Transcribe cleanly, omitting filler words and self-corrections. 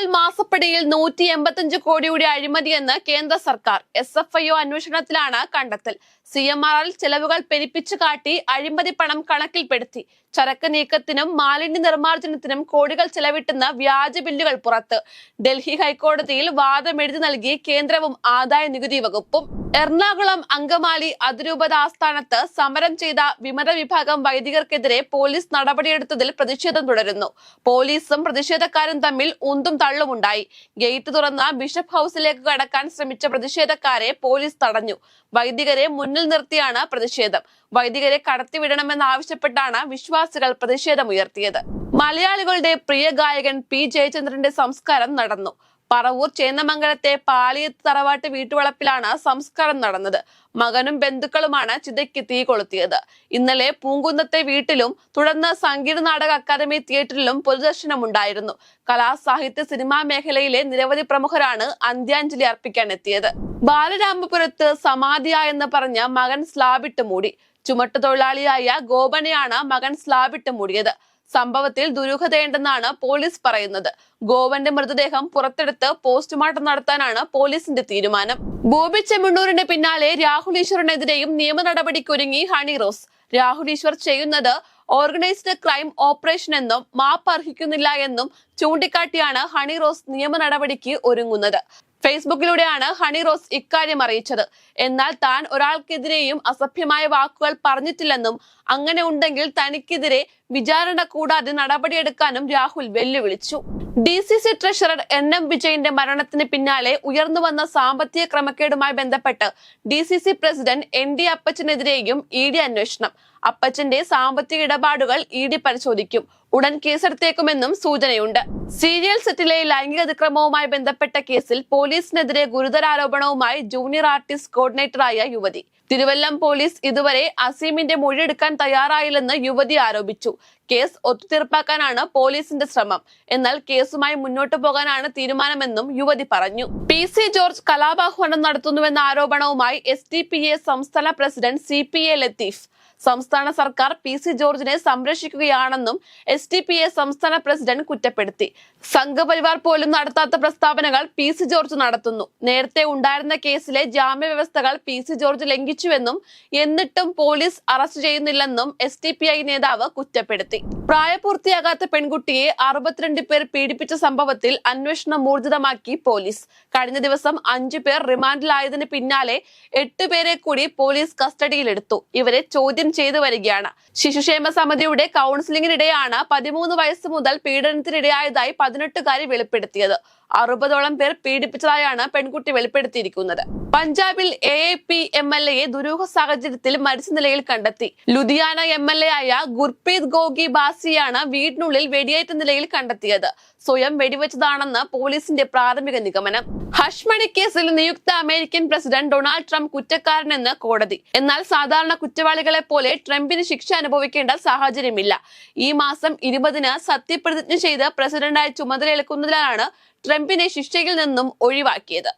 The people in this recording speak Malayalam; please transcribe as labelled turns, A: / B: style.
A: പാൽ മാസപ്പടിയിൽ 185 കോടിയുടെ അഴിമതിയെന്ന് കേന്ദ്ര സർക്കാർ. SFIO അന്വേഷണത്തിലാണ് കണ്ടെത്തൽ. CMRL ചെലവുകൾ പെരുപ്പിച്ചു കാട്ടി അഴിമതി പണം കണക്കിൽപ്പെടുത്തി. ചരക്ക് നീക്കത്തിനും മാലിന്യ നിർമ്മാർജ്ജനത്തിനും കോടികൾ ചെലവിട്ടുന്ന വ്യാജ ബില്ലുകൾ പുറത്ത്. ഡൽഹി ഹൈക്കോടതിയിൽ വാദമെഴുതി നൽകി കേന്ദ്രവും ആദായ നികുതി വകുപ്പും. എറണാകുളം അങ്കമാലി അതിരൂപത ആസ്ഥാനത്ത് സമരം ചെയ്ത വിമത വിഭാഗം വൈദികർക്കെതിരെ പോലീസ് നടപടിയെടുത്തതിൽ പ്രതിഷേധം തുടരുന്നു. പോലീസും പ്രതിഷേധക്കാരും തമ്മിൽ ഉന്തും തള്ളുമുണ്ടായി. ഗേറ്റ് തുറന്ന ബിഷപ്പ് ഹൌസിലേക്ക് കടക്കാൻ ശ്രമിച്ച പ്രതിഷേധക്കാരെ പോലീസ് തടഞ്ഞു. വൈദികരെ മുന്നിൽ നിർത്തിയാണ് പ്രതിഷേധം. വൈദികരെ കടത്തിവിടണമെന്നാവശ്യപ്പെട്ടാണ് വിശ്വാസികൾ പ്രതിഷേധമുയർത്തിയത്. മലയാളികളുടെ പ്രിയ ഗായകൻ P. ജയചന്ദ്രന്റെ സംസ്കാരം നടന്നു. പറവൂർ ചേന്നമംഗലത്തെ പാളിയത്ത് തറവാട്ട് വീട്ടുവളപ്പിലാണ് സംസ്കാരം നടന്നത്. മകനും ബന്ധുക്കളുമാണ് ചിതയ്ക്ക് തീ കൊളുത്തിയത്. ഇന്നലെ പൂങ്കുന്നത്തെ വീട്ടിലും തുടർന്ന് സംഗീത നാടക അക്കാദമി തിയേറ്ററിലും പൊതുദർശനമുണ്ടായിരുന്നു. കലാ സാഹിത്യ സിനിമാ മേഖലയിലെ നിരവധി പ്രമുഖരാണ് അന്ത്യാഞ്ജലി അർപ്പിക്കാൻ എത്തിയത്. ബാലരാമപുരത്ത് സമാധിയായെന്ന് പറഞ്ഞ മകൻ സ്ലാബിട്ട് മൂടി. ചുമട്ടുതൊഴിലാളിയായ ഗോപനെയാണ് മകൻ സ്ലാബിട്ട് മൂടിയത്. സംഭവത്തിൽ ദുരൂഹതയുണ്ടെന്നാണ് പോലീസ് പറയുന്നത്. ഗോവന്റെ മൃതദേഹം പുറത്തെടുത്ത് പോസ്റ്റ്മോർട്ടം നടത്താനാണ് പോലീസിന്റെ തീരുമാനം. ബോബി ചെമ്മണ്ണൂരിന് പിന്നാലെ രാഹുൽ ഈശ്വറിനെതിരെയും നിയമ നടപടിക്കൊരുങ്ങി ഹണി റോസ്. രാഹുൽ ഈശ്വർ ചെയ്യുന്നത് ഓർഗനൈസ്ഡ് ക്രൈം ഓപ്പറേഷൻ എന്നും മാപ്പ് അർഹിക്കുന്നില്ല എന്നും ചൂണ്ടിക്കാട്ടിയാണ് ഹണി റോസ് നിയമ നടപടിക്ക് ഒരുങ്ങുന്നത്. ഫേസ്ബുക്കിലൂടെയാണ് ഹണി റോസ് ഇക്കാര്യം അറിയിച്ചത്. എന്നാൽ താൻ ഒരാൾക്കെതിരെയും അസഭ്യമായ വാക്കുകൾ പറഞ്ഞിട്ടില്ലെന്നും അങ്ങനെ ഉണ്ടെങ്കിൽ തനിക്കെതിരെ വിചാരണ കൂടാതെ നടപടിയെടുക്കാനും രാഹുൽ വെല്ലുവിളിച്ചു. DCC ട്രഷറർ NM വിജയന്റെ മരണത്തിന് പിന്നാലെ ഉയർന്നുവന്ന സാമ്പത്തിക ക്രമക്കേടുമായി ബന്ധപ്പെട്ട് DCC പ്രസിഡന്റ് ND അപ്പച്ചനെതിരെയും ED അന്വേഷണം. അപ്പച്ചന്റെ സാമ്പത്തിക ഇടപാടുകൾ ED പരിശോധിക്കും. ഉടൻ കേസെടുത്തേക്കുമെന്നും സൂചനയുണ്ട്. സീരിയൽ സെറ്റിലെ ലൈംഗിക അതിക്രമവുമായി ബന്ധപ്പെട്ട കേസിൽ പോലീസിനെതിരെ ഗുരുതര ആരോപണവുമായി ജൂനിയർ ആർട്ടിസ്റ്റ് കോർഡിനേറ്ററായ യുവതി. തിരുവല്ലം പോലീസ് ഇതുവരെ അസീമിന്റെ മൊഴിയെടുക്കാൻ തയ്യാറായില്ലെന്ന് യുവതി ആരോപിച്ചു. കേസ് ഒത്തുതീർപ്പാക്കാനാണ് പോലീസിന്റെ ശ്രമം. എന്നാൽ കേസുമായി മുന്നോട്ടു പോകാനാണ് തീരുമാനമെന്നും യുവതി പറഞ്ഞു. PC ജോർജ് കലാപാഹ്വാനം നടത്തുന്നുവെന്ന ആരോപണവുമായി SDPA സംസ്ഥാന പ്രസിഡന്റ് CPA ലത്തീഫ്. സംസ്ഥാന സർക്കാർ PC ജോർജിനെ സംരക്ഷിക്കുകയാണെന്നും SDPA സംസ്ഥാന പ്രസിഡന്റ് കുറ്റപ്പെടുത്തി. സംഘപരിവാർ പോലും നടത്താത്ത പ്രസ്താവനകൾ PC ജോർജ് നടത്തുന്നു. നേരത്തെ ഉണ്ടായിരുന്ന കേസിലെ ജാമ്യ വ്യവസ്ഥകൾ PC ജോർജ് ലംഘിച്ചുവെന്നും എന്നിട്ടും പോലീസ് അറസ്റ്റ് ചെയ്യുന്നില്ലെന്നും SDPI നേതാവ് കുറ്റപ്പെടുത്തി. പ്രായപൂർത്തിയാകാത്ത പെൺകുട്ടിയെ 62 പേർ പീഡിപ്പിച്ച സംഭവത്തിൽ അന്വേഷണം ഊർജിതമാക്കി പോലീസ്. കഴിഞ്ഞ ദിവസം 5 പേർ റിമാൻഡിലായതിന് പിന്നാലെ 8 പേരെ കൂടി പോലീസ് കസ്റ്റഡിയിലെടുത്തു. ഇവരെ ചോദ്യം ചെയ്തു വരികയാണ്. ശിശുക്ഷേമ സമിതിയുടെ കൗൺസിലിംഗിനിടെയാണ് 13 വയസ്സ് മുതൽ പീഡനത്തിനിടയായതായി 18കാരി വെളിപ്പെടുത്തിയത്. 60ഓളം പേർ പീഡിപ്പിച്ചതായാണ് പെൺകുട്ടി വെളിപ്പെടുത്തിയിരിക്കുന്നത്. പഞ്ചാബിൽ AAP MLA ദുരൂഹ സാഹചര്യത്തിൽ മരിച്ച നിലയിൽ കണ്ടെത്തി. ലുധിയാന MLA ആയ ഗുർപ്രീത് ഗോഗി ബാസിയാണ് വീടിനുള്ളിൽ വെടിയേറ്റ നിലയിൽ കണ്ടെത്തിയത്. സ്വയം വെടിവെച്ചതാണെന്ന് പോലീസിന്റെ പ്രാഥമിക നിഗമനം. ഹഷ്മണി കേസിൽ നിയുക്ത അമേരിക്കൻ പ്രസിഡന്റ് ഡൊണാൾഡ് ട്രംപ് കുറ്റക്കാരനെന്ന് കോടതി. എന്നാൽ സാധാരണ കുറ്റവാളികളെ പോലെ ട്രംപിന് ശിക്ഷ അനുഭവിക്കേണ്ട സാഹചര്യമില്ല. ഈ മാസം 20-ന് സത്യപ്രതിജ്ഞ ചെയ്ത് പ്രസിഡന്റായി ചുമതലയേൽക്കുന്നതിനാണ് ട്രംപിനെ ശിക്ഷയിൽ നിന്നും ഒഴിവാക്കിയത്.